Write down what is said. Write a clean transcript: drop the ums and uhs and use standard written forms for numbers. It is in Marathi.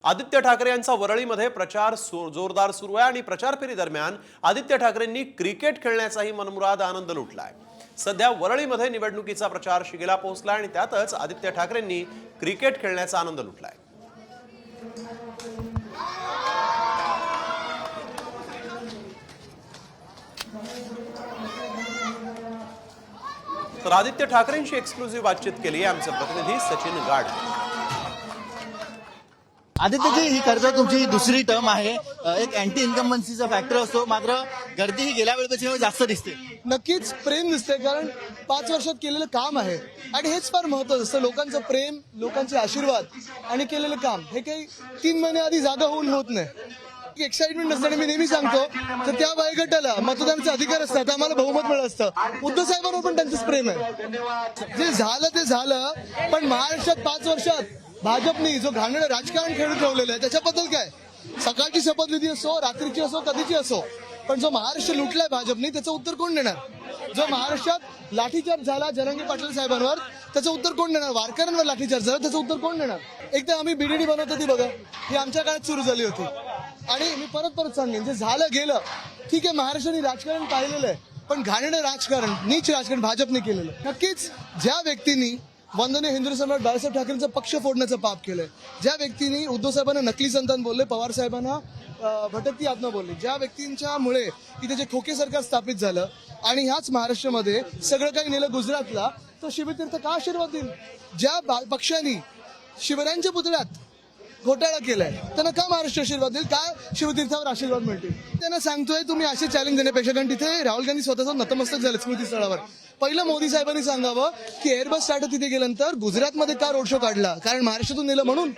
आदित्य ठाकरे यांचा वरळीमध्ये प्रचार जोरदार सुरू आहे आणि प्रचार फेरी दरम्यान आदित्य ठाकरेंनी क्रिकेट खेळण्याचाही मनमुराद आनंद लुटलाय। सध्या वरळीमध्ये निवडणुकीचा प्रचार शिगेला पोहोचला आणि त्यातच आदित्य ठाकरेंनी क्रिकेट खेळण्याचा आनंद लुटलाय। तर आदित्य ठाकरेंशी एक्सक्लुझिव्ह बातचीत केली आहे आमचे प्रतिनिधी सचिन गाड। आदित्यजी, ही खरं तुमची दुसरी टर्म आहे। एक अँटी इन्कम्बन्सीचा फॅक्टर असतो, मात्र गर्दी ही गेल्या वेळेपेक्षा जास्त दिसते। नक्कीच प्रेम दिसते, कारण 5 वर्षात केलेलं काम आहे आणि हेच फार महत्त्वाचं असतं। लोकांचं प्रेम, लोकांचे आशीर्वाद आणि केलेलं काम हे काही 3 महिने आधी जागा होऊन होत नाही। एक्साइटमेंट असताना मी नेहमी सांगतो तर त्या वयोगटाला मतदानाचा अधिकार असतात, आम्हाला बहुमत मिळत असतं। उद्धव साहेबांवर पण त्यांचंच प्रेम आहे। जे झालं ते झालं, पण महाराष्ट्रात 5 वर्षात भाजपने जो घाणेरडं राजकारण खेळून ठेवलेलं आहे त्याच्याबद्दल काय? सकाळची शपथविधी असो, रात्रीची असो, कधीची असो, पण जो महाराष्ट्र लुटलाय भाजपने त्याचं उत्तर कोण देणार? जो महाराष्ट्रात लाठीचार्ज झाला जरांगे पाटील साहेबांवर त्याचं उत्तर कोण देणार? वारकऱ्यांवर लाठीचार्ज झाला त्याचं उत्तर कोण देणार? एकदा आम्ही बीडीडी बनवतो ती बघा, ही आमच्या काळात सुरू झाली होती। आणि मी परत सांगेन, जे झालं गेलं ठीक आहे, महाराष्ट्राने राजकारण पाहिलेलं आहे, पण घाणेरडं राजकारण, नीच राजकारण भाजपने केलेलं। नक्कीच ज्या व्यक्तींनी वंदनीय हिंदू सम्राट बाळासाहेब ठाकरेंचा पक्ष फोडण्याचं पाप केलंय, ज्या व्यक्तींनी उद्धव साहेबांना नकली संतान बोलले, पवार साहेबांना भटकती आत्मा बोलले, ज्या व्यक्तींच्यामुळे इथे जे खोके सरकार स्थापित झालं आणि ह्याच महाराष्ट्रामध्ये सगळं काही नेलं गुजरातला, तो शिवतीर्थ का आशीर्वाद देईल? ज्या पक्षांनी शिवरायांच्या पुतळ्यात घोटाळा केलाय त्यांना का महाराष्ट्र आशीर्वाद देईल? काय शिवतीर्थावर आशीर्वाद मिळतील? त्यांना सांगतोय तुम्ही असे चॅलेंज देण्यापेक्षा, कारण तिथे राहुल गांधी स्वतःच नतमस्तक झाले स्मृतीस्थळावर। पहिलं मोदी साहेबांनी सांगावं की एअरबस स्टार्टअप तिथे गेल्यानंतर गुजरातमध्ये का रोड शो काढला, कारण महाराष्ट्रातून नेलं म्हणून।